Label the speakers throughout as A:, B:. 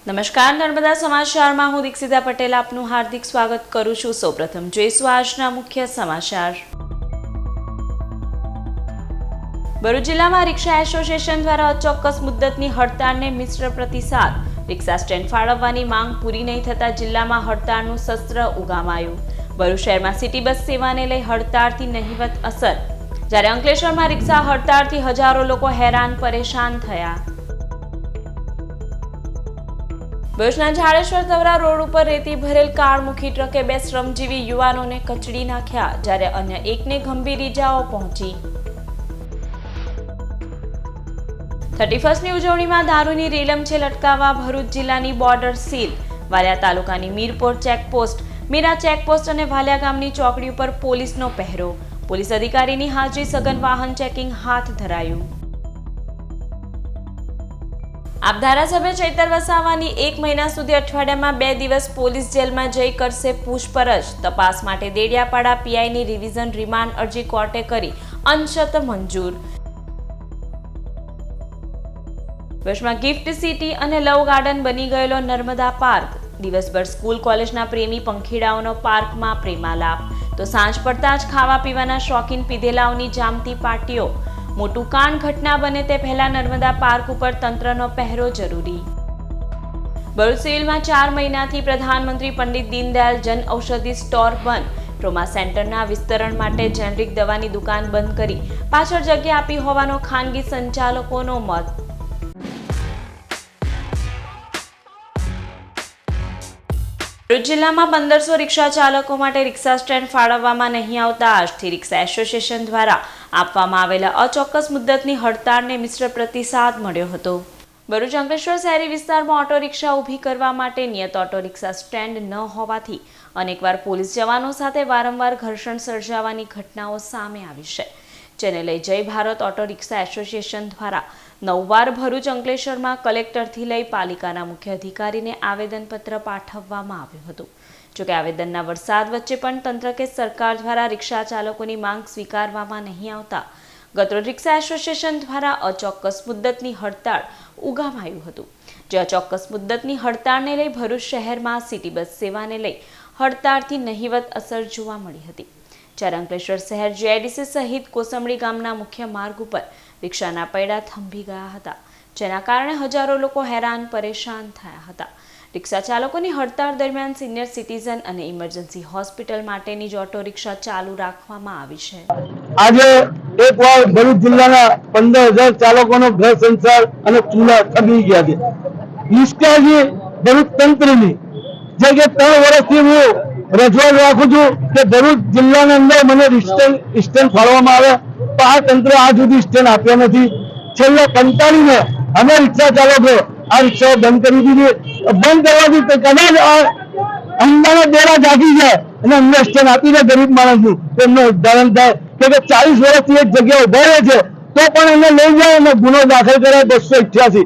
A: નમસ્કાર, નર્મદા સમાચારમાં હું દીક્ષિતા પટેલ આપનું હાર્દિક સ્વાગત કરું છું। સૌપ્રથમ જોઈશું આજના મુખ્ય સમાચાર। ભરૂચ જિલ્લામાં રિક્ષા એસોસિએશન દ્વારા અચોક્કસ મુદ્દતની હડતાળને મિશ્ર પ્રતિસાદ। રિક્ષા સ્ટેન્ડ ફાળવવાની માંગ પૂરી નહીં થતા જિલ્લામાં હડતાળનું શસ્ત્ર ઉગામાયું। ભરૂચ શહેરમાં સિટી બસ સેવાને લઈ હડતાળથી નહિવત અસર, જ્યારે અંકલેશ્વરમાં રિક્ષા હડતાળથી હજારો લોકો હેરાન પરેશાન થયા। ભરૂચના ઝાડેશ્વર તવરા રોડ ઉપર રેતી ભરેલ કાળમુખી ટ્રકે બે શ્રમજીવી યુવાનોને કચડી નાખ્યા, જ્યારે અન્ય એકને ગંભીર ઈજાઓ પહોંચી। 31મી ઉજવણીમાં દારૂની રેલમછેલ અટકાવવા ભરૂચ જિલ્લાની બોર્ડર સીલ। વાલિયા તાલુકાની મીરપોર ચેકપોસ્ટ, મીરા ચેકપોસ્ટ અને વાલિયા ગામની ચોકડી ઉપર પોલીસનો પહેરો। પોલીસ અધિકારીની હાજરી સઘન વાહન ચેકિંગ હાથ ધરાયું। આપ ધારાસભ્ય ચૈતર વસાવાની 1 મહિના સુધી અઠવાડિયામાં 2 દિવસ પોલીસ જેલમાં જઈ કરશે પૂછપરછ। તપાસ માટે દેડિયાપાડા પીઆઈની રિવિઝન રિમાન્ડ અરજી કોર્ટે કરી અંશત મંજૂર। ભરૂચમાં ગિફ્ટ સિટી અને લવ ગાર્ડન બની ગયેલો નર્મદા પાર્ક। દિવસભર સ્કૂલ કોલેજના પ્રેમી પંખીડાઓનો પાર્કમાં પ્રેમાલાપ, તો સાંજ પડતા જ ખાવા પીવાના શોખીન પીધેલાઓની જામતી પાર્ટીઓ। મોટું કાંડ ઘટના બને તે પહેલા નર્મદા પાર્ક ઉપર તંત્રનો પહેરો જરૂરી। ભરૂચ સિવિલમાં 4 મહિનાથી પ્રધાનમંત્રી પંડિત દીનદયાળ જન ઔષધિ સ્ટોર બંધ। ટ્રોમા સેન્ટરના વિસ્તરણ માટે જેનરિક દવાની દુકાન બંધ કરી પાછળ જગ્યા આપી હોવાનો ખાનગી સંચાલકોનો મત। ભરૂચ જિલ્લામાં 1500 રિક્ષા ચાલકો માટે રિક્ષા સ્ટેન્ડ ફાળવવામાં નહીં આવતા આજથી રિક્ષા એસોસિએશન દ્વારા આપવામાં આવેલા અચોક્કસ મુદ્દતની હડતાળને મિશ્ર પ્રતિસાદ મળ્યો હતો। ભરૂચ અંકલેશ્વર શહેરી વિસ્તારમાં ઓટો રિક્ષા ઊભી કરવા માટે નિયત ઓટો રિક્ષા સ્ટેન્ડ ન હોવાથી અનેકવાર પોલીસ જવાનો સાથે વારંવાર ઘર્ષણ સર્જાવાની ઘટનાઓ સામે આવી છે, જેને લઈ જય ભારત ઓટો રિક્ષા એસોસિએશન દ્વારા 9 વાર ભરૂચ અંકલેશ્વરમાં કલેક્ટરથી લઈ પાલિકાના મુખ્ય અધિકારીને આવેદનપત્ર પાઠવવામાં આવ્યું હતું। જોકે આવેદનના વરસાદ વચ્ચે પણ તંત્ર કે સરકાર દ્વારા રિક્ષા ચાલકોની માંગ સ્વીકારવામાં નહીં આવતા ગતરોજ રિક્ષા એસોસિએશન દ્વારા અચોક્કસ મુદ્દતની હડતાળ ઉગામાયું હતું। જે અચોક્કસ મુદ્દતની હડતાળને લઈ ભરૂચ શહેરમાં સિટી બસ સેવાને લઈ હડતાળથી નહિવત અસર જોવા મળી હતી, જ્યારે અંકલેશ્વર શહેર જીઆઈડીસી સહિત કોસંબડી ગામના મુખ્ય માર્ગ ઉપર રિક્ષાના પૈડા થંભી ગયા હતા, જેના કારણે હજારો લોકો હેરાન પરેશાન થયા હતા। રિક્ષા ચાલકોની હડતાળ દરમિયાન સિનિયર સિટીઝન અને ઇમરજન્સી હોસ્પિટલ માટેની જ ઓટો રિક્ષા ચાલુ રાખવામાં આવી છે।
B: આજે એકવાર ભરૂચ જિલ્લાના 15,000 ચાલકોનો ઘર સંસાર અને ચૂલા થબી ગયા છે। નિષ્કાળજી ભરૂચ તંત્રની જે કે 3 વર્ષથી હું રજૂઆત રાખું છું કે ભરૂચ જિલ્લાના અંદર મને સ્ટેન્ડ ફાળવવામાં આવે, તો આ તંત્ર આજ સુધી સ્ટેન્ડ આપ્યો નથી। છેલ્લે કંટાળીને અમે રિક્ષા ચાલકો આ રિક્ષાઓ બંધ કરી દીધી। બંધ કરવાથી કદાચ અંદાના બેડા જાગી જાય અને અમને સ્ટેન્ડ આપીને ગરીબ માણસનું તેમનું ઉદાહરણ થાય કે 40 વર્ષથી એક જગ્યા ઉભા રહે છે તો પણ એને લઈ જાય અને ગુનો દાખલ કરે 288।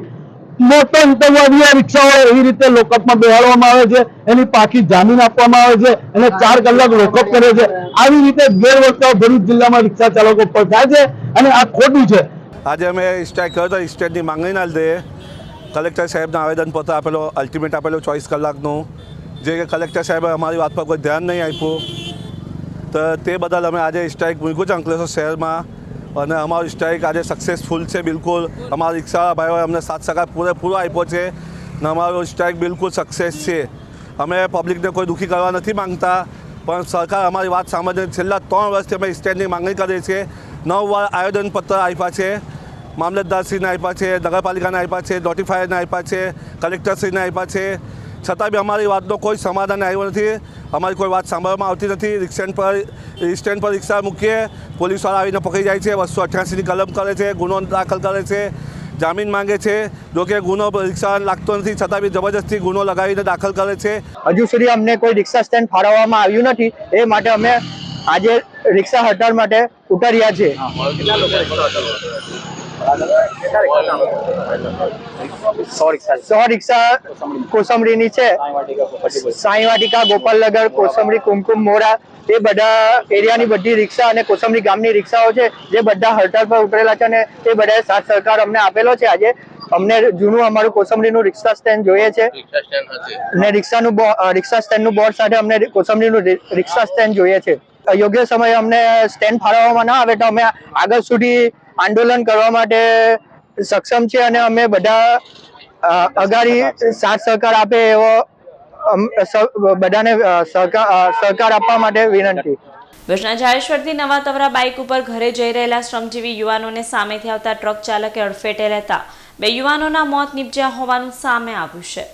B: મોટો અંતરવાદી રિક્ષાઓ એવી રીતે લોકઅપમાં બેહાડવામાં આવે છે, એની પાકી જામીન આપવામાં આવે છે અને 4 કલાક લોકઅપ કરે છે। આવી રીતે ગેરવર્તાવ ભરૂચ જિલ્લામાં રિક્ષા ચાલકો પર થાય છે અને આ ખોટું છે।
C: આજે અમે સ્ટ્રાઇક કર્યો હતો સ્ટેન્ડની માંગણીના લીધે। કલેક્ટર સાહેબને આવેદનપત્ર આપેલો, અલ્ટિમેટ આપેલો 24 કલાકનું, જે કે કલેક્ટર સાહેબે અમારી વાત પર કોઈ ધ્યાન નહીં આપ્યું, તો તે બદલ અમે આજે સ્ટ્રાઇક મૂક્યું છે અંકલેશ્વર શહેરમાં અને અમારું સ્ટ્રાઇક આજે સક્સેસફુલ છે। બિલકુલ અમારા રિક્ષાવાળા ભાઈઓએ અમને 7 સહકાર પૂરેપૂરો આપ્યો છે અને અમારું સ્ટ્રાઇક બિલકુલ સક્સેસ છે। અમે પબ્લિકને કોઈ દુઃખી કરવા નથી માંગતા, પણ સરકાર અમારી વાત સાંભળે। છેલ્લા 3 વર્ષથી અમે સ્ટેન્ડની માંગણી કરીએ છીએ। 9 વાર આવેદનપત્ર આપ્યા છે, મામલતદારશ્રીને આપ્યા છે, નગરપાલિકાને આપ્યા છે, નોટિફાયરને આપ્યા છે, કલેક્ટરશ્રીને આપ્યા છે, છતાં બી અમારી વાતનો કોઈ સમાધાન આવ્યો નથી। અમારી કોઈ વાત સાંભળવામાં આવતી નથી। સ્ટેન્ડ પર રિક્ષા મૂકીએ, પોલીસવાળા આવીને પકડી જાય છે, 288ની કલમ કરે છે, ગુનો દાખલ કરે છે, જામીન માંગે છે। જોકે ગુનો રિક્ષા લાગતો નથી છતાં બી જબરજસ્તી ગુનો લગાવીને દાખલ કરે છે।
D: હજુ સુધી અમને કોઈ રિક્ષા સ્ટેન્ડ ફાળવવામાં આવ્યું નથી, એ માટે અમે આજે રિક્ષા હડતાળ માટે ઉતર્યા છે। 100 રિક્ષા કોસંબડીની છે, સાઈ વાટિકા, ગોપાલનગર, કોસંબડી, કુમકુમ, મોરા, એ બધા એરિયાની બધી રિક્ષા અને કોસંબડી ગામની રિક્ષાઓ છે જે બધા હડતાળ પર ઉતરેલા છે અને એ બધાએ સાથ સહકાર અમને આપેલો છે। આજે અમને જૂનું અમારું કોસંબડીનું રિક્ષા સ્ટેન્ડ જોઈએ છે ને રિક્ષા સ્ટેન્ડનું બોર્ડ સાથે અમને કોસંબડીનું રિક્ષા સ્ટેન્ડ જોઈએ છે. યોગ્ય સમયે અમને સ્ટેન્ડ ફાળવવામાં ના આવે તો અમે આગળ સુધી આંદોલન કરવા માટે સક્ષમ છે અને અમે બધા અગાડી સાથ સહકાર આપે એવો બધાને સહકાર આપવા માટે વિનંતી.
A: ભુજના જાડેશ્વરથી નવા તવરા બાઇક ઉપર ઘરે જઈ રહેલા શ્રમજીવી યુવાનોને સામેથી આવતા ટ્રક ચાલકે અડફેટે લેતા 2 યુવાનોના મોત નીપજ્યા હોવાનું સામે આવ્યું છે.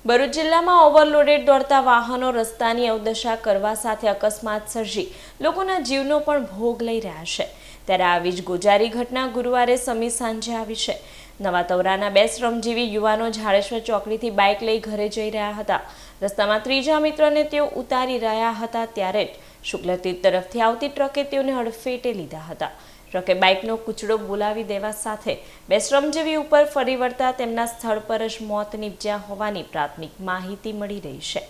A: ભરૂચ જિલ્લામાં ઓવરલોડેડ દોડતા વાહનો રસ્તાની અવદશા કરવા સાથે અકસ્માત સર્જી લોકોના જીવનો પણ ભોગ લઈ રહ્યા છે. ત્યારે આવી જ ગોજારી ઘટના ગુરુવારે સમી સાંજે આવી છે. નવા તવરાના 2 શ્રમજીવી યુવાનો જાડેશ્વર ચોકડીથી બાઇક લઈ ઘરે જઈ રહ્યા હતા. રસ્તામાં ત્રીજા મિત્રને તેઓ ઉતારી રહ્યા હતા ત્યારે જ શુક્લતીર્થ તરફથી આવતી ટ્રકે તેઓને હડફેટે લીધા હતા. ટ્રકે બાઇકનો કૂચડો બોલાવી દેવા સાથે 2 શ્રમજીવી ઉપર ફરી વળતા તેમના સ્થળ પર જ મોત નીપજ્યા હોવાની પ્રાથમિક માહિતી મળી રહી છે.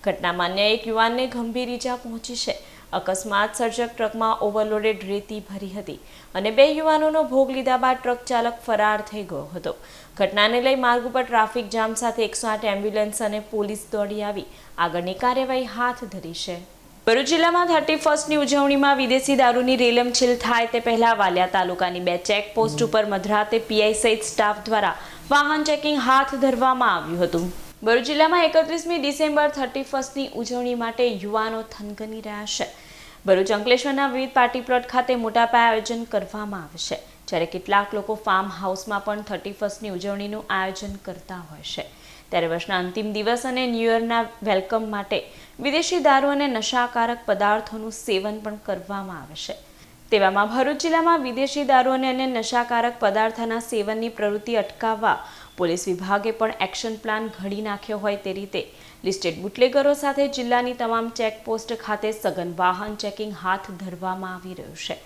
A: ઘટનામાં અન્ય એક યુવાનને ગંભીર ઈજા પહોંચી છે. અકસ્માત સર્જક ટ્રકમાં ઓવરલોડેડ રેતી ભરી હતી અને 2 યુવાનોનો ભોગ લીધા બાદ ટ્રક ચાલક ફરાર થઈ ગયો હતો. ઘટનાને લઈ માર્ગ ઉપર ટ્રાફિક જામ સાથે 108 એમ્બ્યુલન્સ અને પોલીસ દોડી આવી આગળની કાર્યવાહી હાથ ધરી છે. ભરૂચ જિલ્લામાં 31મી ઉજવણીમાં વિદેશી દારૂની રેલમછેલ થાય તે પહેલા વાલિયા તાલુકાની 2 ચેકપોસ્ટ ઉપર મધરાતે પીઆઈ સહિત સ્ટાફ દ્વારા વાહન ચેકિંગ હાથ ધરવામાં આવ્યું હતું. ભરૂચ જિલ્લામાં 31મી ડિસેમ્બર 31ની ઉજવણી માટે યુવાનો થનગની રહ્યા છે. ભરૂચ અંકલેશ્વરના વિવિધ પાર્ટી પ્લોટ ખાતે મોટા પાયે આયોજન કરવામાં આવે છે, જ્યારે કેટલાક લોકો ફાર્મ હાઉસમાં પણ 31મી ઉજવણીનું આયોજન કરતા હોય છે. ત્યારે વર્ષના અંતિમ દિવસ અને ન્યૂ યરના વેલકમ માટે વિદેશી દારૂ અને નશાકારક પદાર્થોનું સેવન પણ કરવામાં આવે છે. તેવામાં ભરૂચ જિલ્લામાં વિદેશી દારૂ અને અન્ય નશાકારક પદાર્થના સેવનની પ્રવૃત્તિ અટકાવવા પોલીસ વિભાગે પણ એક્શન પ્લાન ઘડી નાખ્યો હોય તે રીતે લિસ્ટેડ બુટલેગરો સાથે જિલ્લાની તમામ ચેકપોસ્ટ ખાતે સઘન વાહન ચેકિંગ હાથ ધરવામાં આવી રહ્યું છે.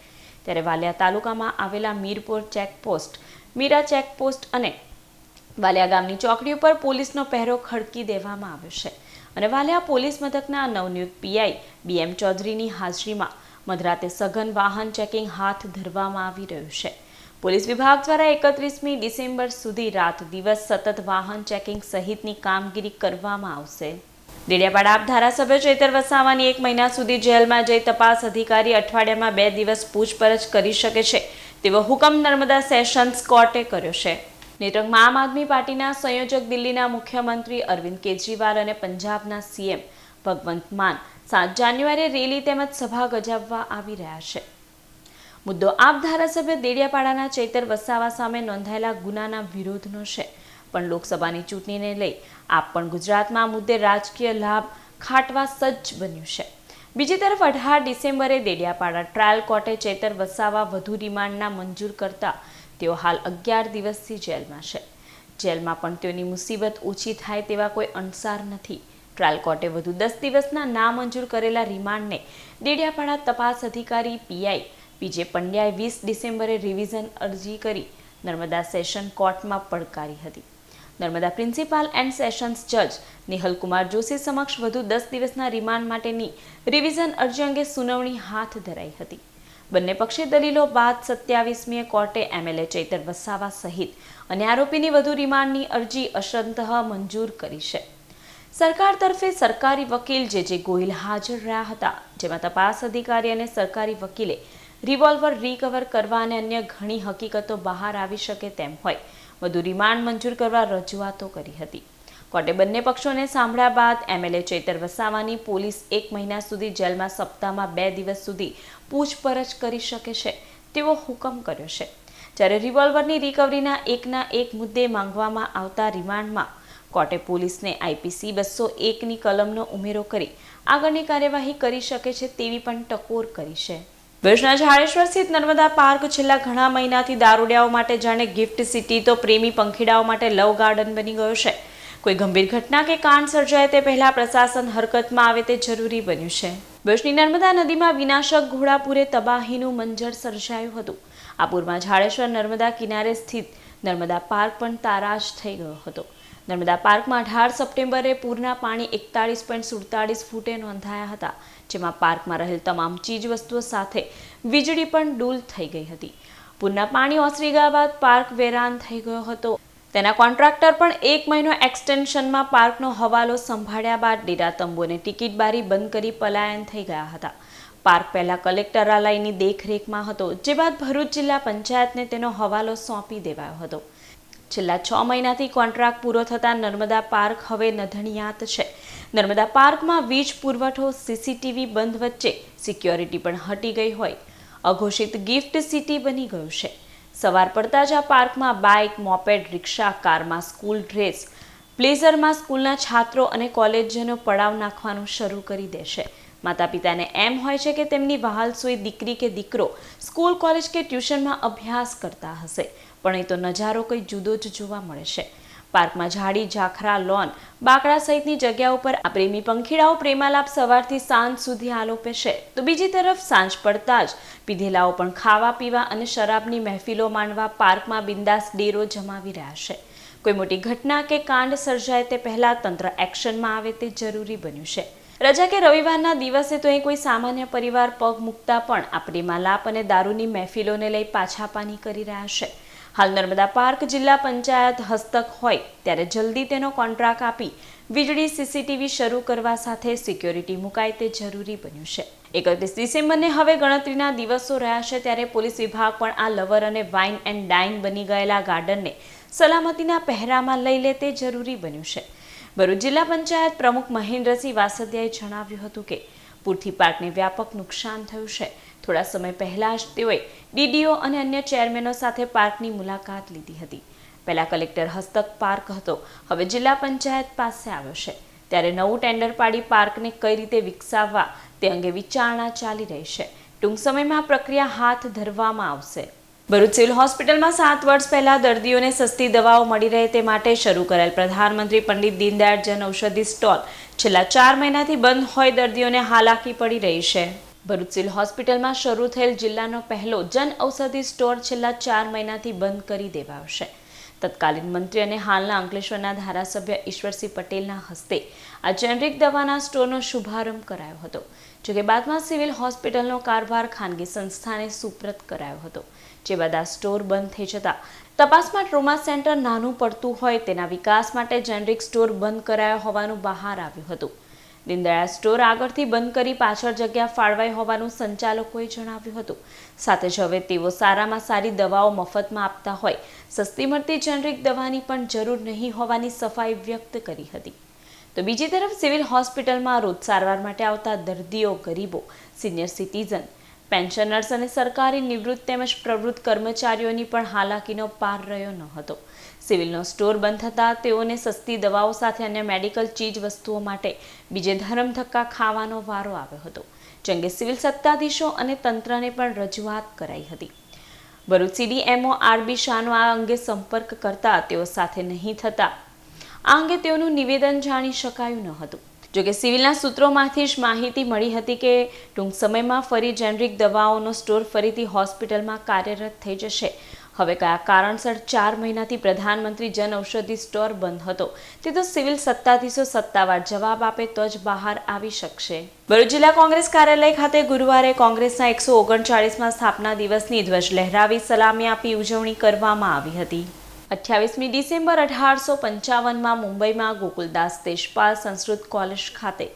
A: ત્યારે વાલિયા તાલુકામાં આવેલા મીરપુર ચેકપોસ્ટ, મીરા ચેકપોસ્ટ અને વાલિયા ગામની ચોકડી ઉપર પોલીસનો પહેરો ખડકી દેવામાં આવ્યો છે અને વાલિયા પોલીસ મથકના નવનિયુક્ત પીઆઈ BM ચૌધરીની હાજરીમાં મધરાતે સઘન વાહન ચેકિંગ હાથ ધરવામાં આવી રહ્યું છે. પોલીસ વિભાગ દ્વારા 31મી ડિસેમ્બર સુધી રાત દિવસ સતત વાહન ચેકિંગ સહિતની કામગીરી કરવામાં આવશે. દેડિયાપાડા આપ ધારાસભ્ય ચૈતર વસાવાની 1 મહિના સુધી જેલમાં જઈ તપાસ અધિકારી અઠવાડિયામાં 2 દિવસ પૂછપરછ કરી શકે છે તેવો હુકમ નર્મદા સેશન્સ કોર્ટે કર્યો છે. નેત્રંગમાં આમ આદમી પાર્ટીના સંયોજક દિલ્હીના મુખ્યમંત્રી અરવિંદ કેજરીવાલ અને પંજાબના CM ભગવંત માન 7 જાન્યુઆરીએ રેલી તેમજ સભા ગજાવવા આવી રહ્યા છે. મુદ્દો આપ ધારાસભ્ય દેડિયાપાડાના ચૈતર વસાવા સામે નોંધાયેલા ગુનાના વિરોધનો છે, પણ લોકસભાની ચૂંટણીને લઈ આપ પણ ગુજરાતમાં આ મુદ્દે રાજકીય લાભ ખાટવા સજ્જ બન્યું છે. બીજી તરફ 18 ડિસેમ્બરે દેડિયાપાડા ટ્રાયલ કોર્ટે ચૈતર વસાવા વધુ રિમાન્ડના મંજૂર કરતા તેઓ હાલ 11 દિવસથી જેલમાં છે. જેલમાં પણ તેઓની મુસીબત ઓછી થાય તેવા કોઈ અણસાર નથી. ટ્રાયલ કોર્ટે વધુ 10 દિવસના નામંજૂર કરેલા રિમાન્ડને દેડિયાપાડા તપાસ અધિકારી પીઆઈ PJ પંડ્યાએ 20 ડિસેમ્બરે રિવિઝન અરજી કરી નર્મદા સેશન કોર્ટમાં પડકારી હતી. નર્મદા પ્રિન્સિપાલ એન્ડ સેશન્સ જજ નિહલકુમાર જોશી સમક્ષ વધુ 10 દિવસના રિમાન્ડ માટેની રિવિઝન અરજી અંગે સુનાવણી હાથ ધરાઈ હતી. બંને પક્ષે દલીલો બાદ 27મીએ કોર્ટે MLA ચૈતર વસાવા સહિત અને આરોપીની વધુ રિમાન્ડની અરજી અશરતઃ મંજૂર કરી છે. સરકાર તરફે સરકારી વકીલ જે ગોહિલ હાજર રહ્યા હતા, જેમાં તપાસ અધિકારી અને સરકારી વકીલે રિવોલ્વર રિકવર કરવા અને અન્ય ઘણી હકીકતો બહાર આવી શકે તેમ હોય વધુ રિમાન્ડ મંજૂર કરવા રજૂઆતો કરી હતી. કોર્ટે બંને પક્ષોને સાંભળ્યા બાદ MLA ચૈતર વસાવાની પોલીસ 1 મહિના સુધી જેલમાં સપ્તાહમાં 2 દિવસ સુધી પૂછપરછ કરી શકે છે તેવો હુકમ કર્યો છે. જ્યારે રિવોલ્વરની રિકવરીના એકના એક મુદ્દે માંગવામાં આવતા રિમાન્ડમાં કોર્ટે પોલીસને IPC 201ની કલમનો ઉમેરો કરી આગળની કાર્યવાહી કરી શકે છે તેવી પણ ટકોર કરી છે. ભુજના જાડેશ્વર સ્થિત નર્મદા પાર્ક છેલ્લા ઘણા મહિનાથી દારૂડિયાઓ માટે જાણે ગિફ્ટ સિટી તો પ્રેમી પંખીડાઓ માટે લવ ગાર્ડન બની ગયો છે. કોઈ ગંભીર ઘટના કે કાંડ સર્જાય તે પહેલા પ્રશાસન હરકતમાં આવે તે જરૂરી બન્યું છે. ભુજની નર્મદા નદીમાં વિનાશક ઘોડાપુરે તબાહીનું મંજર સર્જાયું હતું. આ પૂરમાં જાડેશ્વર નર્મદા કિનારે સ્થિત નર્મદા પાર્ક પણ તારાશ થઈ ગયો હતો. નર્મદા પાર્કમાં 18 સપ્ટેમ્બરે પૂરના પાણી 41.47 ફૂટે નોંધાયા હતા, જેમાં પાર્કમાં રહેલ તમામ ચીજ વસ્તુઓ સાથે વીજળી પણ ડૂલ થઈ ગઈ હતી. પૂરના પાણી ઓસરી ગયા બાદ પાર્ક વેરાન થઈ ગયો હતો. તેના કોન્ટ્રાક્ટર પણ 1 મહિનો એક્સટેન્શનમાં પાર્કનો હવાલો સંભાળ્યા બાદ ડેરા તંબુને ટિકિટ બારી બંધ કરી પલાયન થઈ ગયા હતા. પાર્ક પહેલા કલેક્ટરાલયની દેખરેખમાં હતો, જે બાદ ભરૂચ જિલ્લા પંચાયતને તેનો હવાલો સોંપી દેવાયો હતો. છેલ્લા 6 મહિનાથી કોન્ટ્રાક્ટ પૂરો થતાં નર્મદા પાર્ક હવે નધણિયાત છે. નર્મદા પાર્કમાં વીજ પુરવઠો, સીસીટીવી બંધ વચ્ચે સિક્યોરિટી પણ હટી ગઈ હોય અઘોષિત ગિફ્ટ સિટી બની ગયું છે. સવાર પડતા જ આ પાર્કમાં બાઇક, મોપેડ, રિક્ષા, કારમાં સ્કૂલ ડ્રેસ, પ્લેઝરમાં સ્કૂલના છાત્રો અને કોલેજનો પડાવ નાખવાનું શરૂ કરી દેશે. માતા પિતાને એમ હોય છે કે તેમની વહાલસોઈ દીકરી કે દીકરો સ્કૂલ, કોલેજ કે ટ્યુશનમાં અભ્યાસ કરતા હશે, પણ એ તો નજારો કંઈ જુદો જ જોવા મળે છે. પાર્કમાં ઝાડી, ઝાખરા, લોન, બાકડા સહિતની જગ્યા ઉપર આ પ્રેમી પંખીડાઓ પ્રેમાલાપ સવારથી સાંજ સુધી આલોપે છે, તો બીજી તરફ સાંજ પડતા જ પીધેલાઓ પણ ખાવા પીવા અને શરાબની મહેફિલો માંડવા પાર્કમાં બિંદાસ ડેરો જમાવી રહ્યા છે. કોઈ મોટી ઘટના કે કાંડ સર્જાય તે પહેલા તંત્ર એક્શનમાં આવે તે જરૂરી બન્યું છે. રજા કે રવિવારના દિવસે તો અહીં કોઈ સામાન્ય પરિવાર પગ મૂકતા પણ આ પ્રેમાલાપ અને દારૂની મહેફિલોને લઈ પાછાપાની કરી રહ્યા છે. હાલ નર્મદા પાર્ક જિલ્લા પંચાયત હસ્તક હોય ત્યારે જલ્દી તેનો કોન્ટ્રાક્ટ આપી વીજળી, સીસીટીવી શરૂ કરવા સાથે સિક્યોરિટી મુકાય તે જરૂરી બન્યું છે. 31 ડિસેમ્બરને હવે ગણતરીના દિવસો રહ્યા છે, ત્યારે પોલીસ વિભાગ પણ આ લવર અને વાઇન એન્ડ ડાઇન બની ગયેલા ગાર્ડનને સલામતીના પહેરામાં લઈ લે તે જરૂરી બન્યું છે. ભરૂચ જિલ્લા પંચાયત પ્રમુખ મહેન્દ્રસિંહ વાસદિયાએ જણાવ્યું હતું કે પૂરથી પાર્કને વ્યાપક નુકસાન થયું છે. થોડા સમય પહેલા જ તેઓએ ડીડીઓ અને અન્ય ચેરમેનો સાથે પાર્કની મુલાકાત લીધી હતી. પહેલા કલેક્ટર હસ્તક પાર્ક હતો, હવે જિલ્લા પંચાયત પાસે આવ્યો છે, ત્યારે નવું ટેન્ડર પાડી પાર્કને કઈ રીતે વિકસાવવા તે અંગે વિચારણા ચાલી રહી છે. ટૂંક સમયમાં પ્રક્રિયા હાથ ધરવામાં આવશે. ભરૂચ સિવિલ હોસ્પિટલમાં 7 વર્ષ પહેલા દર્દીઓને સસ્તી દવાઓ મળી રહે તે માટે શરૂ કરેલ પ્રધાનમંત્રી પંડિત દીનદયાળ જન ઔષધિ સ્ટોલ છેલ્લા 4 મહિનાથી બંધ હોય દર્દીઓને હાલાકી પડી રહી છે. ભરૂચ સિવિલ હોસ્પિટલમાં શરૂ થયેલ જિલ્લાનો પહેલો જન ઔષધિ સ્ટોર છેલ્લા 4 મહિનાથી બંધ કરી દેવાયો છે. તત્કાલીન મંત્રી અને હાલના અંકલેશ્વરના ધારાસભ્ય ઈશ્વરસિંહ પટેલના હસ્તે આ જેનરિક દવાના સ્ટોરનો શુભારંભ કરાયો હતો. જોકે બાદમાં સિવિલ હોસ્પિટલનો કારભાર ખાનગી સંસ્થાને સુપ્રત કરાયો હતો, જે બાદ આ સ્ટોર બંધ થઈ જતા તપાસમાં ટ્રોમા સેન્ટર નાનું પડતું હોય તેના વિકાસ માટે જેનરિક સ્ટોર બંધ કરાયો હોવાનું બહાર આવ્યું હતું. દીનદયાળ સ્ટોર આગળથી બંધ કરી પાછળ જગ્યા ફાળવાઈ હોવાનું સંચાલકોએ જણાવ્યું હતું. સાથે જ હવે તેઓ સારામાં સારી દવાઓ મફતમાં આપતા હોય સસ્તી મળતી જેનરિક દવાની પણ જરૂર નહીં હોવાની સફાઈ વ્યક્ત કરી હતી. તો બીજી તરફ સિવિલ હોસ્પિટલમાં રોજ સારવાર માટે આવતા દર્દીઓ, ગરીબો, સિનિયર સિટીઝન, પેન્શનર્સ અને સરકારી નિવૃત્ત તેમજ પ્રવૃત્ત કર્મચારીઓની પણ હાલાકીનો પાર રહ્યો ન હતો. સિવિલનો સ્ટોર બંધ થતાં તેઓને સસ્તી દવાઓ સાથે અન્ય મેડિકલ ચીજ વસ્તુઓ માટે બીજે ધરમ ધક્કા ખાવાનો વારો આવ્યો હતો, જે અંગે સિવિલ સત્તાધીશો અને તંત્રને પણ રજૂઆત કરાઈ હતી. ભરૂચ CDMO RB શાહનો આ અંગે સંપર્ક કરતા તેઓ સાથે નહીં થતા આ અંગે તેઓનું નિવેદન જાણી શકાયું ન હતું. જોકે સિવિલના સૂત્રોમાંથી જ માહિતી મળી હતી કે ટૂંક સમયમાં ફરી જેનરિક દવાઓનો સ્ટોર ફરીથી હોસ્પિટલમાં કાર્યરત થઈ જશે. હવે કયા કારણસર 4 મહિનાથી પ્રધાનમંત્રી જન ઔષધિ સ્ટોર બંધ હતો તે તો સિવિલ સત્તાધીશો સત્તાવાર જવાબ આપે તો જ બહાર આવી શકશે. ભરૂચ જિલ્લા કોંગ્રેસ કાર્યાલય ખાતે ગુરુવારે કોંગ્રેસના 139મા સ્થાપના દિવસની ધ્વજ લહેરાવી સલામી આપી ઉજવણી કરવામાં આવી હતી. 28મી ડિસેમ્બર 1855માં મુંબઈમાં ગોકુલદાસ દેશપાલ સંસ્કૃત કોલેજ ખાતે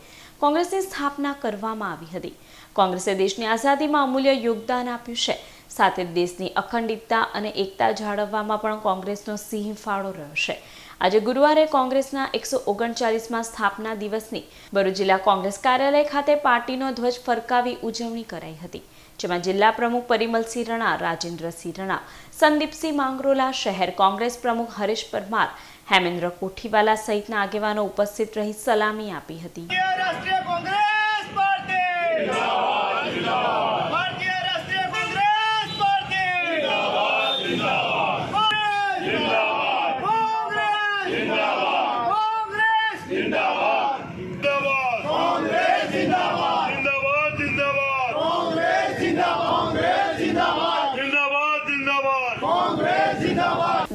A: કોંગ્રેસની સ્થાપના કરવામાં આવી હતી. કોંગ્રેસે દેશની આઝાદીમાં અમૂલ્ય યોગદાન આપ્યું છે. સાથે દેશની અખંડિતતા અને એકતા જાળવવામાં પણ કોંગ્રેસનો સિંહ ફાળો રહ્યો છે. આજે ગુરુવારે કોંગ્રેસના 139મા સ્થાપના દિવસની ભરૂચ જિલ્લા કોંગ્રેસ કાર્યાલય ખાતે પાર્ટીનો ધ્વજ ફરકાવી ઉજવણી કરાઈ હતી, જેમાં જિલ્લા પ્રમુખ પરિમલસિંહ રણા, રાજેન્દ્રસિંહ રણા, સંદીપસિંહ માંગરોલા, શહેર કોંગ્રેસ પ્રમુખ હરીશ પરમાર, હેમેન્દ્ર કોઠીવાલા સહિતના આગેવાનો ઉપસ્થિત રહી સલામી આપી હતી.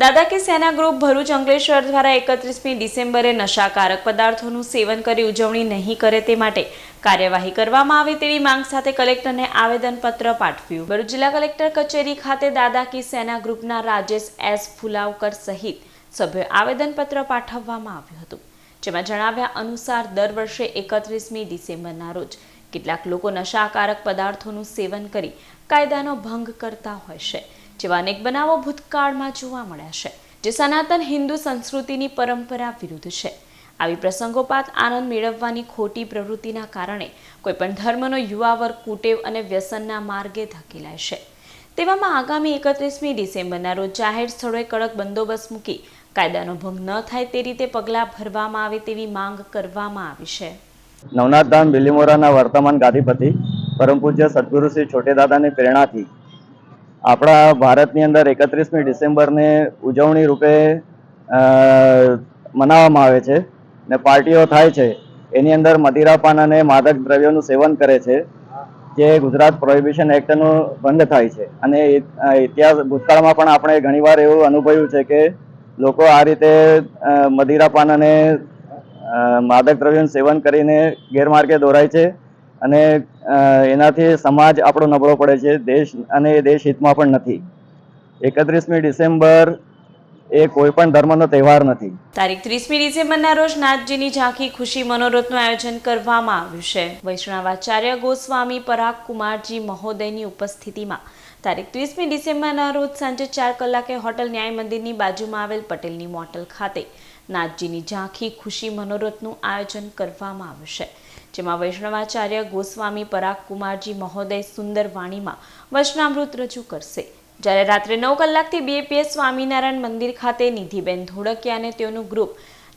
A: દાદા કે સેના ગ્રુપ ભરૂચ અંકલેશ્વર દ્વારા 31મી ડિસેમ્બરે નશાકારક પદાર્થોનું સેવન કરી ઉજવણી નહીં કરે તે માટે કાર્યવાહી કરવામાં આવે તેવી માંગ સાથે કલેક્ટરને આવેદનપત્ર પાઠવ્યું. ભરૂચ જિલ્લા કલેક્ટર કચેરી ખાતે દાદા કી સેના ગ્રુપના રાજેશ S. ફુલાવકર સહિત સભ્યોએ આવેદનપત્ર પાઠવવામાં આવ્યું હતું, જેમાં જણાવ્યા અનુસાર દર વર્ષે 31મી ડિસેમ્બરના રોજ કેટલાક લોકો નશાકારક પદાર્થોનું સેવન કરી કાયદાનો ભંગ કરતા હોય છે, જેવા અનેક બનાવો ભૂતકાળમાં જોવા મળ્યા છે, જે સનાતન હિન્દુ સંસ્કૃતિની પરંપરા વિરુદ્ધ છે. આવી પ્રસંગોપાત આનંદ મેળવવાની ખોટી પ્રવૃત્તિના કારણે કોઈપણ ધર્મનો યુવા વર્ગ કુટેવ અને વ્યસનના માર્ગે ધકેલાય છે. તેવામાં આગામી 31મી ડિસેમ્બરના રોજ જાહેર સ્થળોએ કડક બંદોબસ્ત મૂકી કાયદાનો ભંગ ન થાય તે રીતે પગલાં ભરવામાં આવે તેવી માંગ કરવામાં આવી છે.
E: નવનાથ ધામ બિલીમોરાના વર્તમાન ગાદીપતિ પરમ પૂજ્ય સદગુરુ શ્રી છોટેદાદાની પ્રેરણાથી આપણા ભારતની અંદર 31મી ડિસેમ્બરને ઉજવણી રૂપે મનાવવામાં આવે છે ને પાર્ટીઓ થાય છે. એની અંદર મદિરાપાન અને માદક દ્રવ્યોનું સેવન કરે છે, જે ગુજરાત પ્રોહિબિશન એક્ટનો ભંગ થાય છે. અને ઇતિહાસ ભૂતકાળમાં પણ આપણે ઘણીવાર એવું અનુભવ્યું છે કે લોકો આ રીતે મદિરાપાન અને માદક દ્રવ્યોનું સેવન કરીને ગેરમાર્ગે દોરાય છે અને એનાથી સમાજ આપણો નબળો પડે છે, દેશ અને દેશ હિતમાં પણ નથી. 31મી ડિસેમ્બર એ કોઈ પણ ધર્મનો તહેવાર નથી.
A: તારીખ 30મી ડિસેમ્બરના રોજ નાથજીની ઝાંખી ખુશી મનોરથનું આયોજન કરવામાં આવ્યું છે. વૈષ્ણવાચાર્ય ગોસ્વામી પરાગ કુમારજી મહોદયની ઉપસ્થિતિમાં તારીખ 30મી ડિસેમ્બરના રોજ સાંજે 4 કલાકે હોટલ ન્યાય મંદિરની બાજુમાં આવેલ પટેલની મોટલ ખાતે નાથજીની ઝાંખી ખુશી મનોરથનું આયોજન કરવામાં આવ્યું છે, જેમાં વૈષ્ણવાચાર્ય ગોસ્વામી પરાગ કુમારજી મહોદય સુંદર વાણીમાં વચનામૃત રજૂ કરશે. જ્યારે રાત્રે 9 કલાકથી બીએપીએસ સ્વામિનારાયણ મંદિર ખાતે નિધિબેન ધોળકિયા અને તેઓનું ગ્રુપ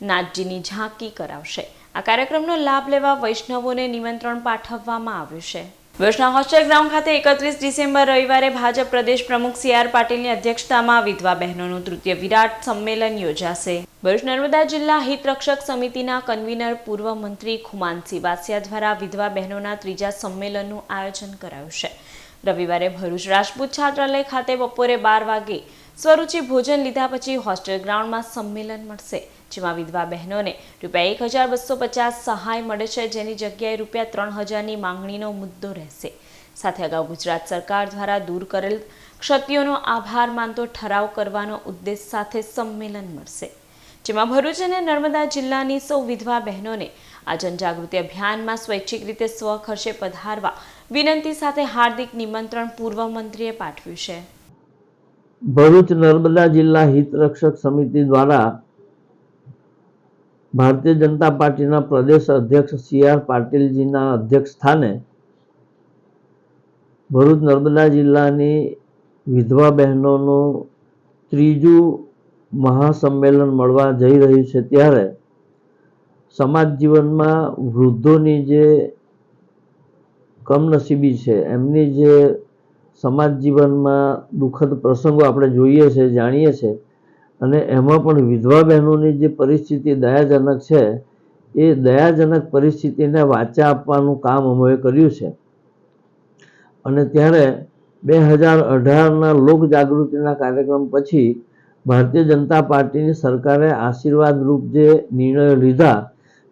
A: નાથજીની ઝાંકી કરાવશે. આ કાર્યક્રમનો લાભ લેવા વૈષ્ણવોને નિમંત્રણ પાઠવવામાં આવ્યું છે. વૈષ્ણવ હોસ્ટેલ ગ્રાઉન્ડ ખાતે 31 ડિસેમ્બર રવિવારે ભાજપ પ્રદેશ પ્રમુખ CR પાટીલની અધ્યક્ષતામાં વિધવા બહેનોનું તૃતીય વિરાટ સંમેલન યોજાશે. ભરૂચ નર્મદા જિલ્લા હિતરક્ષક સમિતિના કન્વીનર પૂર્વ મંત્રી ખુમાનસિંહ વાસિયા દ્વારા વિધવા બહેનોના ત્રીજા સંમેલનનું આયોજન કરાયું છે. રવિવારે ભરૂચ રાજપૂત છાત્રાલય ખાતે બપોરે 12 વાગે સ્વરૂચિ ભોજન લીધા પછી હોસ્ટેલ ગ્રાઉન્ડમાં સંમેલન મળશે, જેમાં વિધવા બહેનોને ₹1250 સહાય મળે છે, જેની જગ્યાએ ₹3000ની માંગણીનો મુદ્દો રહેશે. સાથે અગાઉ ગુજરાત સરકાર દ્વારા દૂર કરેલ ક્ષતિઓનો આભાર માનતો ઠરાવ કરવાનો ઉદ્દેશ સાથે સંમેલન મળશે, જેમાં ભરૂચ અને નર્મદા જિલ્લાની સૌ વિધવા બહેનોને આ જનજાગૃતિ અભિયાનમાં સ્વૈચ્છિક રીતે સ્વખર્ચે પધારવા વિનંતી સાથે હાર્દિક નિમંત્રણ પૂર્વ મંત્રીએ પાઠવ્યું છે.
B: ભરૂચ નર્મદા જિલ્લા હિતરક્ષક સમિતિ દ્વારા ભારતીય જનતા પાર્ટીના પ્રદેશ અધ્યક્ષ CR પાટીલજીના અધ્યક્ષ સ્થાને ભરૂચ નર્મદા જિલ્લાની વિધવા બહેનોનું ત્રીજું મહાસંમેલન મળવા જઈ રહ્યું છે, ત્યારે સમાજ જીવનમાં વૃદ્ધોની જે કમનસીબી છે, એમની જે સમાજ જીવનમાં દુઃખદ પ્રસંગો આપણે જોઈએ છે, જાણીએ છીએ, અને એમાં પણ વિધવા બહેનોની જે પરિસ્થિતિ દયાજનક છે, એ દયાજનક પરિસ્થિતિને વાચા આપવાનું કામ અમે કર્યું છે. અને ત્યારે 2018ના લોક જાગૃતિના કાર્યક્રમ પછી ભારતીય જનતા પાર્ટીની સરકારે આશીર્વાદરૂપ જે નિર્ણયો લીધા,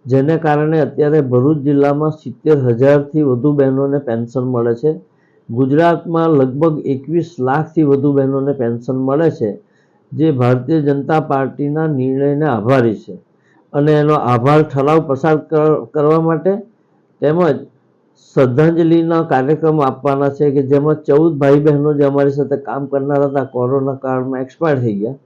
B: જેને કારણે અત્યારે ભરૂચ જિલ્લામાં 70,000થી વધુ બહેનોને પેન્શન મળે છે. ગુજરાતમાં લગભગ 21 લાખથી વધુ બહેનોને પેન્શન મળે છે, જે ભારતીય જનતા પાર્ટીના નિર્ણયને આભારી છે. અને એનો આભાર ઠરાવ પસાર કરવા માટે તેમજ શ્રદ્ધાંજલિના કાર્યક્રમ આપવાના છે, કે જેમાં 14 ભાઈ બહેનો જે અમારી સાથે કામ કરનારા હતા, કોરોના કાળમાં એક્સપાયર થઈ ગયા,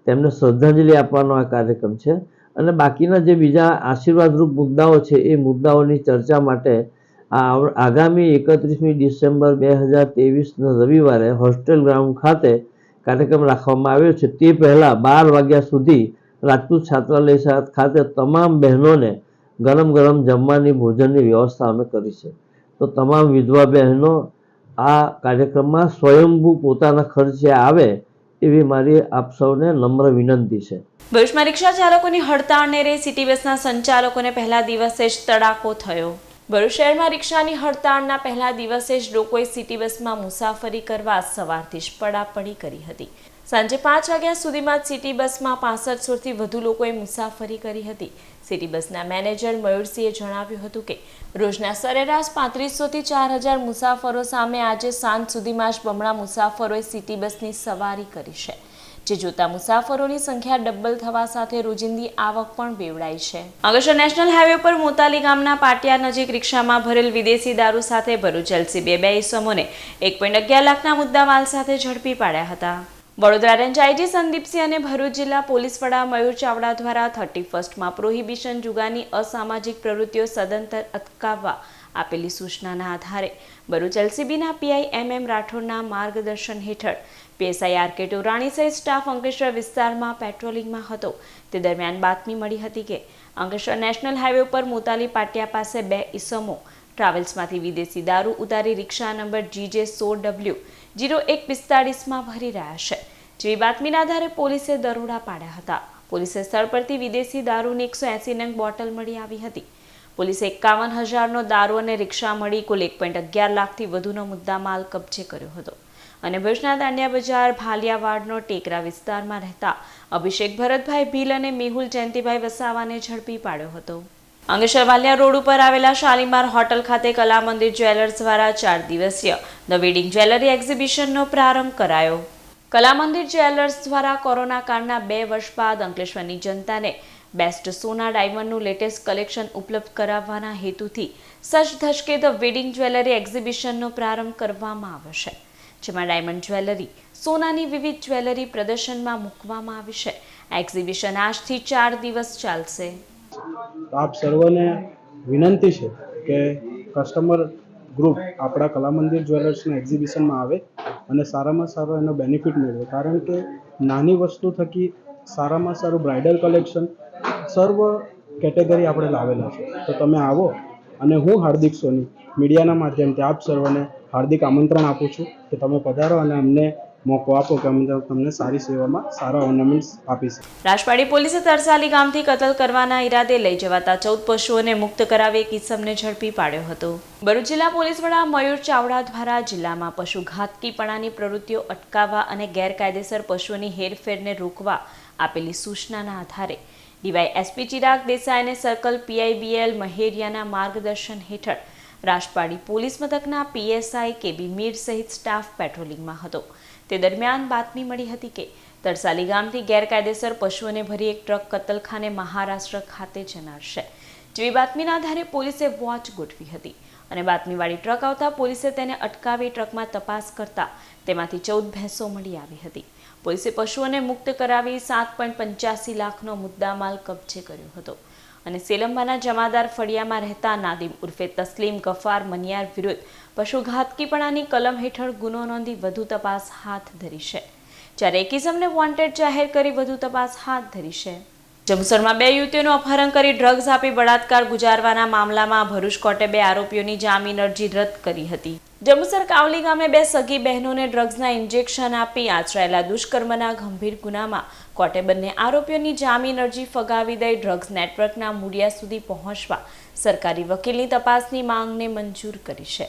B: તેમને શ્રદ્ધાંજલિ આપવાનો આ કાર્યક્રમ છે. અને બાકીના જે બીજા આશીર્વાદરૂપ મુદ્દાઓ છે, એ મુદ્દાઓની ચર્ચા માટે આગામી 31મી ડિસેમ્બર 2023ના રવિવારે હોસ્ટેલ ગ્રાઉન્ડ ખાતે કાર્યક્રમ રાખવામાં આવ્યો છે. તે પહેલાં 12 વાગ્યા સુધી રાજપૂત છાત્રાલય ખાતે તમામ બહેનોને ગરમ ગરમ જમવાની ભોજનની વ્યવસ્થા અમે કરી છે. તો તમામ વિધવા બહેનો આ કાર્યક્રમમાં સ્વયંભૂ પોતાના ખર્ચે આવે એવી મારી આપ સૌને નમ્ર વિનંતી છે.
A: ભરૂચમાં રિક્ષા ચાલકોની હડતાળને લઈ સિટી બસના સંચાલકોને પહેલા દિવસે જ તડાકો થયો. ભરૂચ શહેરમાં રિક્ષાની હડતાળના પહેલા દિવસે જ લોકોએ સિટી બસમાં મુસાફરી કરવા સવારથી જ પડાપડી કરી હતી. સાંજે 5 વાગ્યા સુધીમાં જ સિટી બસમાં 6500થી વધુ લોકોએ મુસાફરી કરી હતી. સિટી બસના મેનેજર મયુરસિંહે જણાવ્યું હતું કે રોજના સરેરાશ 3500થી 4000 મુસાફરો સામે આજે સાંજ સુધીમાં જ બમણા મુસાફરોએ સિટી બસની સવારી કરી છે. જે જોતા મુસાફરોની સંખ્યા ડબલ થવા સાથે રોજિંદી આવક પણ બેવડાઈ છે. અંકલેશ્વર નેશનલ હાઈવે પર મોતાલી ગામના પાટિયા નજીક રિક્ષામાં ભરેલ વિદેશી દારૂ સાથે ભરૂચ એલસીબીએ 2 ઈસમોને 1.11 લાખના મુદ્દામાલ સાથે ઝડપી પાડ્યા હતા. વડોદરા રેન્જ આઈજી સંદીપસિંહ અને ભરૂચ જિલ્લા પોલીસ વડા મયુર ચાવડા દ્વારા 31st પ્રોહિબિશન જુગારની અસામાજિક પ્રવૃત્તિઓ સદંતર અટકાવવા આપેલી સૂચનાના આધારે ભરૂચ એલસીબીના પીઆઈ MM રાઠોડના માર્ગદર્શન હેઠળ પીએસઆઈ આર.કે. ટોરાણી સહિત સ્ટાફ અંકલેશ્વર વિસ્તારમાં પેટ્રોલિંગમાં હતો. તે દરમિયાન બાતમી મળી હતી કે અંકલેશ્વર નેશનલ હાઈવે ઉપર મોતાલી પાટિયા પાસે 2 ઈસમો ટ્રાવેલ્સમાંથી વિદેશી દારૂ ઉતારી રિક્ષા નંબર GJ100W0145 ભરી રહ્યા છે. જેવી બાતમીના આધારે પોલીસે દરોડા પાડ્યા હતા. પોલીસે સ્થળ પરથી વિદેશી દારૂની 180 નંગ બોટલ મળી આવી હતી. પોલીસે 51,000નો દારૂ અને રિક્ષા મળી કુલ 1.11 લાખથી વધુનો મુદ્દામાલ કબજે કર્યો હતો અને ભુજના દાંડિયા બજાર ભાલિયાવાડનો ટેકરા વિસ્તારમાં રહેતા અભિષેક ભરતભાઈ ભીલ અને મેહુલ જયંતિભાઈ વસાવાને ઝડપી પાડ્યો હતો. અંકલેશ્વર વાલિયા રોડ ઉપર આવેલા શાલીમાર હોટલ ખાતે કલા મંદિર જ્વેલર્સ દ્વારા 4 દિવસીય ધ વેડિંગ જ્વેલરી એક્ઝિબિશનનો પ્રારંભ કરાયો. કલા મંદિર જ્વેલર્સ દ્વારા કોરોના કાળના 2 વર્ષ બાદ અંકલેશ્વરની જનતાને બેસ્ટ સોના ડાયમંડનું લેટેસ્ટ કલેક્શન ઉપલબ્ધ કરાવવાના હેતુથી સજ ધજ કે ધ વેડિંગ જ્વેલરી એક્ઝિબિશનનો પ્રારંભ કરવામાં આવ્યો છે. જેમાં ડાયમંડ જ્વેલરી, સોનાની વિવિધ જ્વેલરી પ્રદર્શનમાં મૂકવામાં આવી છે. આ એક્ઝિબિશન આજથી 4 દિવસ ચાલશે.
F: આપ સર્વને વિનંતી છે કે કસ્ટમર ગ્રુપ આપણા કલા મંદિર જ્વેલર્સના એક્ઝિબિશનમાં આવે અને સારામાં સારો એનો બેનિફિટ મેળવે. કારણ કે નાની વસ્તુ થકી સારામાં સારું બ્રાઇડલ કલેક્શન સર્વ કેટેગરી આપણે લાવેલા છે. તો તમે આવો અને હું હાર્દિક સોની મીડિયાના માધ્યમથી આપ સર્વને હાર્દિક આમંત્રણ આપું છું કે તમે પધારો અને અમને મોકો આપો કે અમે તમને સારી સેવામાં સારા ઓર્નામેન્ટ્સ આપીશું.
A: રાજપાડી પોલીસે તરસાલી ગામથી કતલ કરવાના ઈરાદે લઈ જવાતા 14 પશુઓને મુક્ત કરાવી એક ઈસમને ઝડપી પાડ્યો હતો. ભરૂચ જિલ્લા પોલીસ વડા મયુર ચાવડા દ્વારા જિલ્લામાં પશુ ઘાતકીપણાની પ્રવૃત્તિઓ અટકાવવા અને ગેરકાયદેસર પશુઓની હેરફેરને રોકવા આપેલી સૂચનાના આધારે ડીવાયએસપી ચિરાગ દેસાઈ અને સર્કલ PIBL મહેરિયાના માર્ગદર્શન હેઠળ રાજપાડી પોલીસ મથકના PSI KB મીર સહિત સ્ટાફ પેટ્રોલિંગમાં હતો. તે દરમિયાન બાતમી મળી હતી કે તરસાલી ગામથી ગેરકાયદેસર પશુઓને ભરી એક ટ્રક કતલખાને મહારાષ્ટ્ર ખાતે જનાર છે. જેવી બાતમીના આધારે પોલીસે વોચ ગોઠવી હતી અને બાતમીવાળી ટ્રક આવતા પોલીસે તેને અટકાવી ટ્રકમાં તપાસ કરતા તેમાંથી 14 ભેંસો મળી આવી હતી. પોલીસે પશુઓને મુક્ત કરાવી 7.85 લાખનો મુદ્દામાલ કબજે કર્યો હતો અને સેલંબાના જમાદાર ફળિયામાં રહેતા નાદિમ ઉર્ફે તસ્લીમ ગફાર મનિયાર વિરુદ્ધ પશુ ઘાતકીપણાની કલમ હેઠળ ગુનો નોંધી વધુ તપાસ હાથ ધરી છે. જ્યારે એક ઇસમને વોન્ટેડ જાહેર કરી વધુ તપાસ હાથ ધરી છે. જંબુસરમાં 2 યુવતીઓનું અપહરણ કરી ડ્રગ્સ આપી બળાત્કાર ગુજારવાના મામલામાં ભરૂચ કોર્ટે 2 આરોપીઓની જામીન અરજી રદ કરી હતી. જંબુસર કાવલી ગામે 2 સગી બહેનોને ડ્રગ્સના ઇન્જેક્શન આપી આચરાયેલા દુષ્કર્મના ગંભીર ગુનામાં કોર્ટે બંને આરોપીઓની જામીન અરજી ફગાવી દઈ ડ્રગ્સ નેટવર્કના મૂળિયા સુધી પહોંચવા સરકારી વકીલની તપાસની માંગને મંજૂર કરી છે.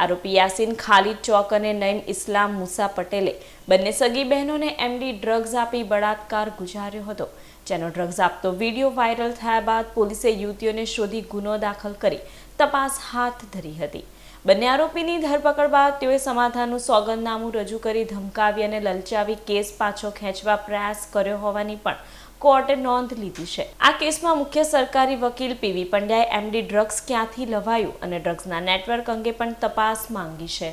A: આરોપી યાસીન ખાલિદ ચોક અને નઈમ ઇસ્લામ મુસા પટેલે બંને સગી બહેનોને MD ડ્રગ્સ આપી બળાત્કાર ગુજાર્યો હતો. જેનો ડ્રગ્સ આપતો વિડીયો વાયરલ થયા બાદ પોલીસે યુવતીઓને શોધી ગુનો દાખલ કરી તપાસ હાથ ધરી હતી. બંને આરોપીની ધરપકડ બાદ તેઓએ સમાધાનનું સોગંદનામું રજૂ કરી ધમકાવી અને લલચાવી કેસ પાછો ખેંચવા પ્રયાસ કર્યો હોવાની પણ કોર્ટે નોંધ લીધી છે. આ કેસમાં મુખ્ય સરકારી વકીલ PV પંડ્યાએ MD ડ્રગ્સ ક્યાંથી લવાયું અને ડ્રગ્સના નેટવર્ક અંગે પણ તપાસ માંગી છે.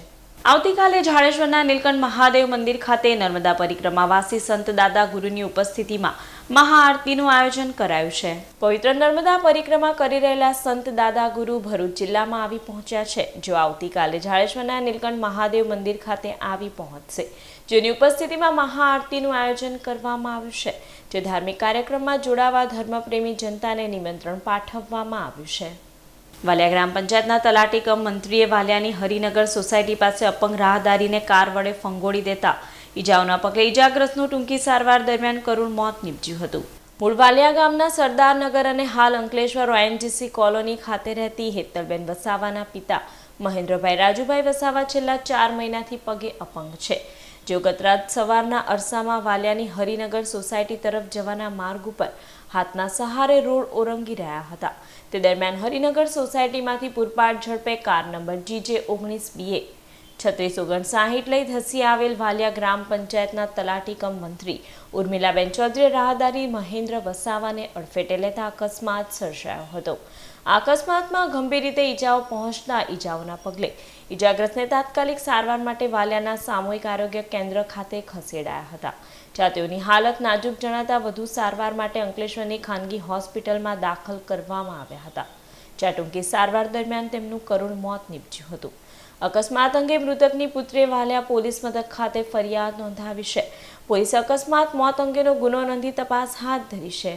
A: આવતીકાલે જાડેશ્વરના નીલકંઠ મહાદેવ મંદિર ખાતે નર્મદા પરિક્રમાવાસી સંત દાદા ગુરુની ઉપસ્થિતિમાં મહાઆરતીનું આયોજન કરાયું છે. પવિત્ર નર્મદા પરિક્રમા કરી રહેલા સંત દાદા ગુરુ ભરૂચ જિલ્લામાં આવી પહોંચ્યા છે. જો આવતીકાલે જાડેશ્વરના નીલકંઠ મહાદેવ મંદિર ખાતે આવી પહોંચશે, જેની ઉપસ્થિતિમાં મહાઆરતીનું આયોજન કરવામાં આવ્યું છે. જે ધાર્મિક કાર્યક્રમમાં જોડાવા ધર્મપ્રેમી જનતાને નિમંત્રણ પાઠવવામાં આવ્યું છે. વાલિયા ગ્રામ પંચાયતના તલાટી કમ મંત્રીએ વાલિયાની હરિનગર સોસાયટી પાસે અપંગ રાહદારીને કાર વડે ફંગોળી દેતા ઈજાઓના પગલે ઈજાગ્રસ્તનું ટૂંકી સારવાર દરમિયાન કરુણ મોત નીપજ્યું હતું. મૂળ વાલિયા ગામના સરદારનગર અને હાલ અંકલેશ્વર ONGC કોલોની ખાતે રહેતી હેતલબેન વસાવાના પિતા મહેન્દ્રભાઈ રાજુભાઈ વસાવા છેલ્લા 4 મહિનાથી પગે અપંગ છે. જેઓ ગત રાત સવારના અરસામાં વાલિયાની હરિનગર સોસાયટી તરફ જવાના માર્ગ ઉપર હાથના સહારે રોડ ઓરંગી રહ્યા હતા. તે દરમિયાન હરિનગર સોસાયટીમાંથી પૂરપાટ ઝડપે કાર નંબર GJ19BA 3659 લઈ ધસી આવેલ વાલિયા ગ્રામ પંચાયતના તલાટી કમ મંત્રી ઉર્મિલાબેન ચૌધરીએ રાહદારી મહેન્દ્ર વસાવાને અડફેટે લેતા અકસ્માત સર્જાયો હતો. આ અકસ્માતમાં ગંભીર રીતે ઈજાઓ પહોંચતા ઈજાઓના પગલે ઈજાગ્રસ્તને તાત્કાલિક સારવાર માટે વાલિયાના સામૂહિક આરોગ્ય કેન્દ્ર ખાતે ખસેડાયા હતા, જ્યાં તેઓની હાલત નાજુક જણાતા વધુ સારવાર માટે અંકલેશ્વરની ખાનગી હોસ્પિટલમાં દાખલ કરવામાં આવ્યા હતા, જ્યાં ટૂંકી સારવાર દરમિયાન તેમનું કરુણ મોત નીપજ્યું હતું. અકસ્માત અંગે મૃતકની પુત્રીએ વાલિયા પોલીસ મથક ખાતે ફરિયાદ નોંધાવી છે. પોલીસે અકસ્માત મોત અંગેનો ગુનો નોંધી તપાસ હાથ ધરી છે.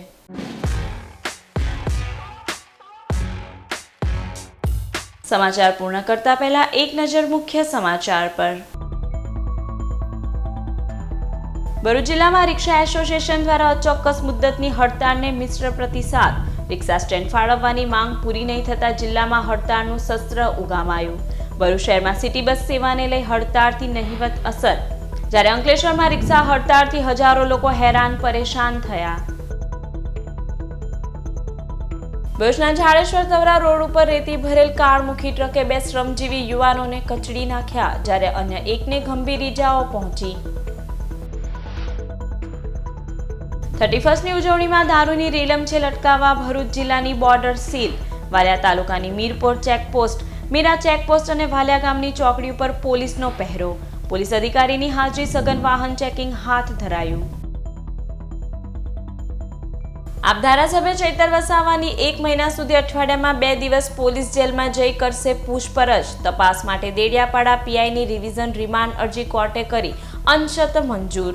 A: સમાચાર પૂર્ણ કરતા પહેલા એક નજર મુખ્ય સમાચાર પર. ભરૂચ જિલ્લામાં રિક્ષા એસોસિએશન દ્વારા અચોક્કસ મુદ્દતની હડતાળને મિશ્ર પ્રતિસાદ. રિક્ષા સ્ટેન્ડ ફાળવવાની માંગ પૂરી નહીં થતા જિલ્લામાં હડતાળનું શસ્ત્ર ઉગામાયું. ભરૂચ શહેરમાં સિટી બસ સેવાને લઈ હડતાળથી નહિવત અસર, જ્યારે અંકલેશ્વરમાં રિક્ષા હડતાળથી હજારો લોકો હેરાન પરેશાન થયા. ભરૂચના ઝાડેશ્વર તવરા રોડ ઉપર રેતી ભરેલ કાળમુખી ટ્રકે 2 શ્રમજીવી યુવાનોને કચડી નાખ્યા, જ્યારે અન્ય એકને ગંભીર ઈજાઓ પહોંચી. 31મી ઉજવણીમાં દારૂની રેલમછેલ અટકાવવા ભરૂચ જિલ્લાની બોર્ડર સીલ. વાલિયા તાલુકાની મીરપોર ચેકપોસ્ટ, મીરા ચેકપોસ્ટ અને વાલિયા ગામની ચોકડી ઉપર પોલીસનો પહેરો. પોલીસ અધિકારીની હાજરી સઘન વાહન ચેકિંગ હાથ ધરાયું. આપ ધારાસભ્ય ચૈતર વસાવાની 1 મહિના સુધી અઠવાડિયામાં 2 દિવસ પોલીસ જેલમાં જઈ કરશે પૂછપરછ. તપાસ માટે દેડિયાપાડા પીઆઈની રિવિઝન રિમાન્ડ અરજી કોર્ટે કરી અંશત મંજૂર.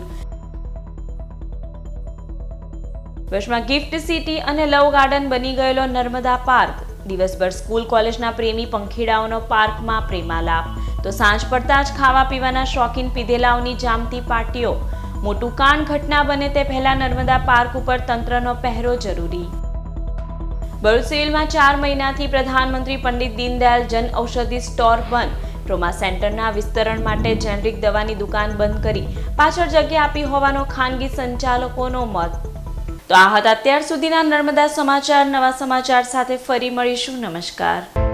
A: વર્ષમાં ગિફ્ટ સિટી અને લવ ગાર્ડન બની ગયેલો નર્મદા પાર્ક. દિવસભર સ્કૂલ કોલેજના પ્રેમી પંખીડાઓનો પાર્કમાં પ્રેમાલાપ, તો સાંજ પડતા જ ખાવા પીવાના શોખીન પીધેલાઓની જામતી પાર્ટીઓ. મોટું કાંડ ઘટના બને તે પહેલા નર્મદા પાર્ક ઉપર તંત્રનો પહેરો જરૂરી. ભરૂચ સિવિલમાં 4 મહિનાથી પ્રધાનમંત્રી પંડિત દીનદયાળ જન ઔષધિ સ્ટોર બંધ. ટ્રોમા સેન્ટરના વિસ્તરણ માટે જેનરિક દવાની દુકાન બંધ કરી પાછળ જગ્યા આપી હોવાનો ખાનગી સંચાલકોનો મત. તો આ હતા અત્યાર સુધીના નર્મદા સમાચાર. નવા સમાચાર સાથે ફરી મળીશું. નમસ્કાર.